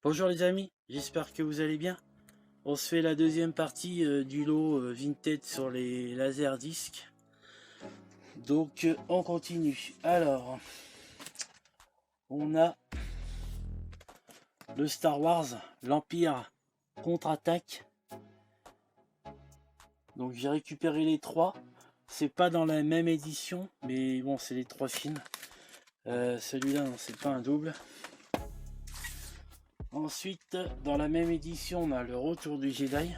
Bonjour les amis, j'espère que vous allez bien. On se fait la deuxième partie du lot Vinted sur les laserdiscs. Donc on continue. Alors, on a le Star Wars, l'Empire contre-attaque. Donc j'ai récupéré les trois. C'est pas dans la même édition, mais bon, c'est les trois films. Celui-là, non, c'est pas un double. Ensuite, dans la même édition, on a le Retour du Jedi.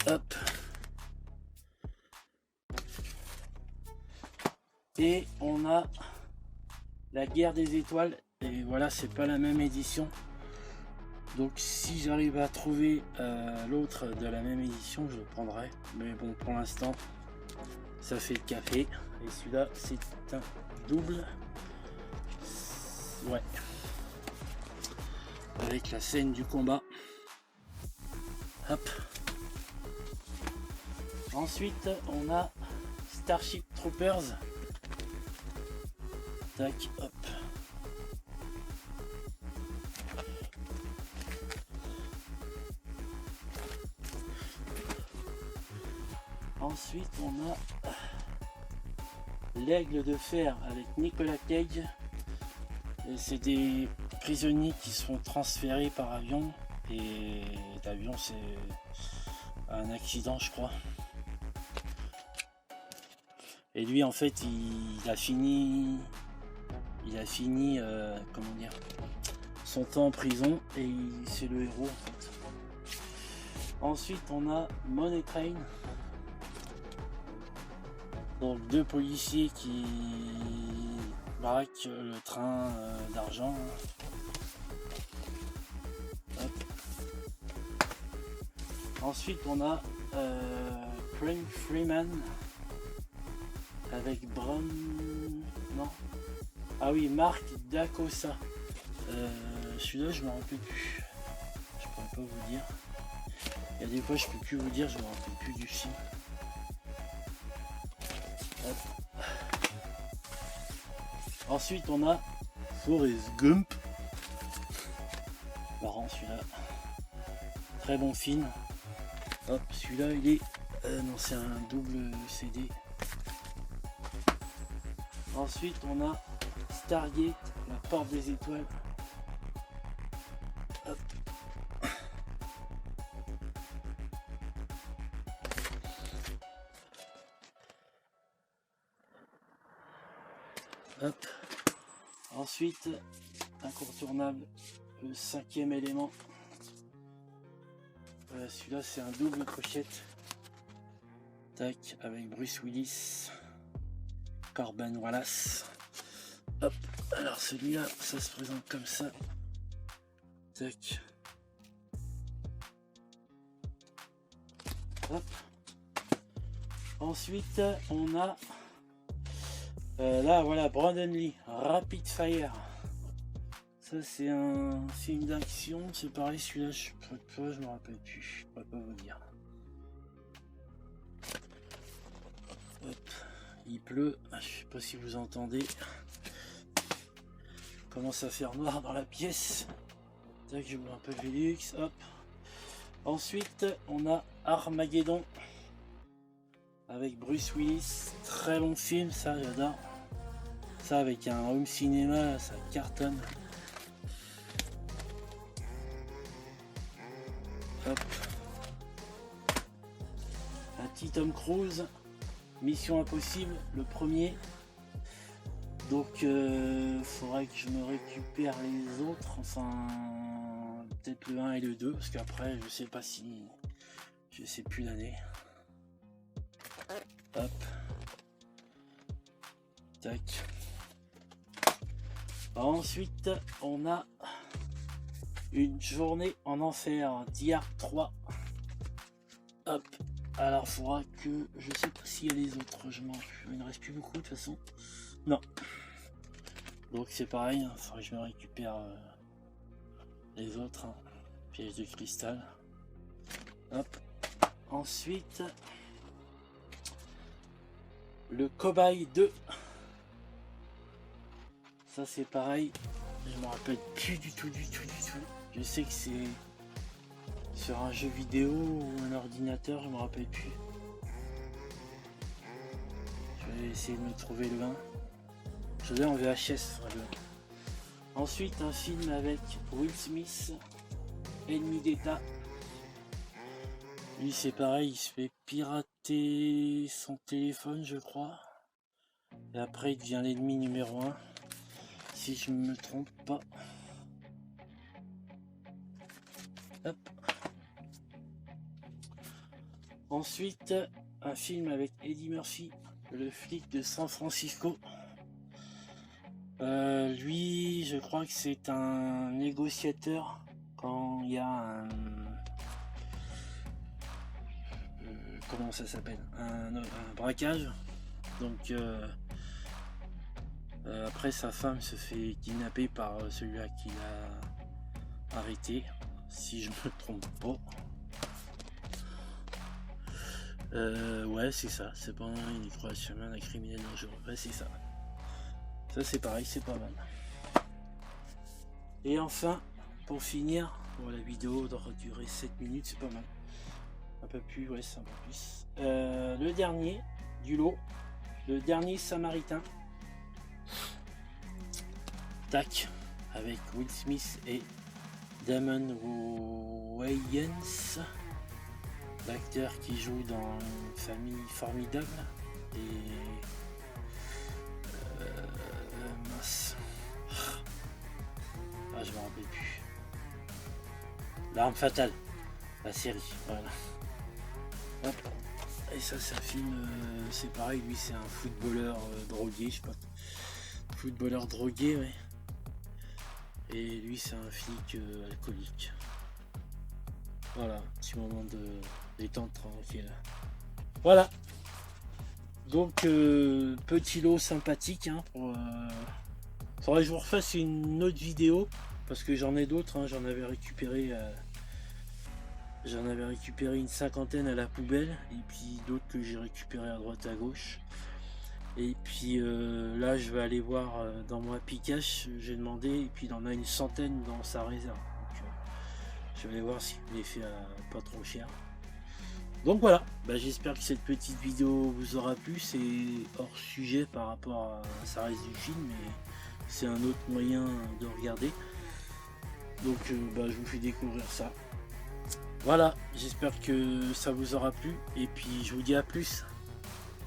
Hop. Et on a la Guerre des Étoiles. Et voilà, c'est pas la même édition. Donc si j'arrive à trouver l'autre de la même édition, je le prendrai. Mais bon, pour l'instant, ça fait le café. Et celui-là, c'est un double. Ouais. Avec la scène du combat. Hop. Ensuite, on a Starship Troopers. Tac, hop. Ensuite, on a l'Aigle de Fer avec Nicolas Cage. C'est des prisonniers qui sont transférés par avion. Et l'avion, c'est un accident, je crois. Et lui, en fait, il a fini comment dire, son temps en prison et c'est le héros en fait. Ensuite, on a Money Train. Donc deux policiers qui braquent le train d'argent. Ensuite, on a Craig Freeman avec Brown. Non. Ah oui, Marc Dacosta. Celui-là, je me rappelle plus. Je pourrais pas vous dire. Il y a des fois, je peux plus vous dire, je me rappelle plus du film. Hop. Ensuite, on a Forrest Gump. Marrant celui-là. Très bon film. Hop, celui-là, il est. Non, c'est un double CD. Ensuite, on a Stargate, la porte des étoiles. Hop. Hop. Ensuite, incontournable, le cinquième élément. Celui-là, c'est un double pochette. Tac, avec Bruce Willis, Corbin Wallace. Hop. Alors celui-là, ça se présente comme ça. Tac. Hop. Ensuite, on a là, voilà, Brandon Lee, Rapid Fire. Ça, c'est un film d'action. C'est pareil, celui-là, je me rappelle plus. Je pourrais pas vous dire. Hop. Il pleut. Je sais pas si vous entendez. Il commence à faire noir dans la pièce. Tac, je me rappelle Velux. Hop. Ensuite, on a Armageddon avec Bruce Willis. Très bon film, ça, j'adore. Ça, avec un home cinéma, ça cartonne. Hop. Un petit Tom Cruise, Mission Impossible, le premier. Donc faudrait que je me récupère les autres, enfin peut-être le 1 et le 2, parce qu'après je sais pas si je sais plus l'année. Hop. Tac. Ensuite on a une journée en enfer, Diar 3. Hop. Alors faudra que. Je sais pas s'il y a les autres, il ne reste plus beaucoup de toute façon. Non. Donc c'est pareil, il faudra que je me récupère les autres. Hein. Piège de cristal. Hop. Ensuite. Le Cobaye 2. Ça c'est pareil, je me rappelle plus du tout. Je sais que c'est sur un jeu vidéo ou un ordinateur, je me rappelle plus. Je vais essayer de me trouver le 1. Je l'ai en VHS. Voilà. Ensuite un film avec Will Smith, Ennemi d'État. Lui c'est pareil, il se fait pirater son téléphone je crois. Et après il devient l'ennemi numéro 1. Si je me trompe pas. Hop. Ensuite, un film avec Eddie Murphy, le flic de San Francisco. Lui, je crois que c'est un négociateur quand il y a un... comment ça s'appelle, un braquage. Donc après sa femme se fait kidnapper par celui-là qui l'a arrêté, si je me trompe pas. Ouais c'est ça, c'est pas une croix chemin d'un criminel dangereux, ouais c'est ça. Ça c'est pareil, c'est pas mal. Et enfin, pour finir, bon, la vidéo doit durer 7 minutes, c'est pas mal. Un peu plus, ouais c'est un peu plus. Le dernier du lot, le dernier Samaritain. Tac, avec Will Smith et Damon Wayans, l'acteur qui joue dans Une famille formidable. Et mince, ah je me rappelle plus. L'Arme fatale, la série, voilà. Hop. Et ça c'est un film, c'est pareil, lui c'est un footballeur drogué, je sais pas. Footballeur drogué, ouais. Et lui c'est un flic alcoolique. Voilà, petit moment de détente tranquille. Voilà. Donc petit lot sympathique. Hein, faudrait que je vous refasse une autre vidéo parce que j'en ai d'autres. Hein, j'en avais récupéré une cinquantaine à la poubelle et puis d'autres que j'ai récupéré à droite à gauche. Et puis là je vais aller voir dans mon Happy Cash, j'ai demandé et puis il en a une centaine dans sa réserve. Donc je vais aller voir si vous les fait pas trop cher. Donc voilà, bah, j'espère que cette petite vidéo vous aura plu. C'est hors sujet par rapport à ça reste du film, mais c'est un autre moyen de regarder. Donc bah, je vous fais découvrir ça. Voilà, j'espère que ça vous aura plu et puis je vous dis à plus.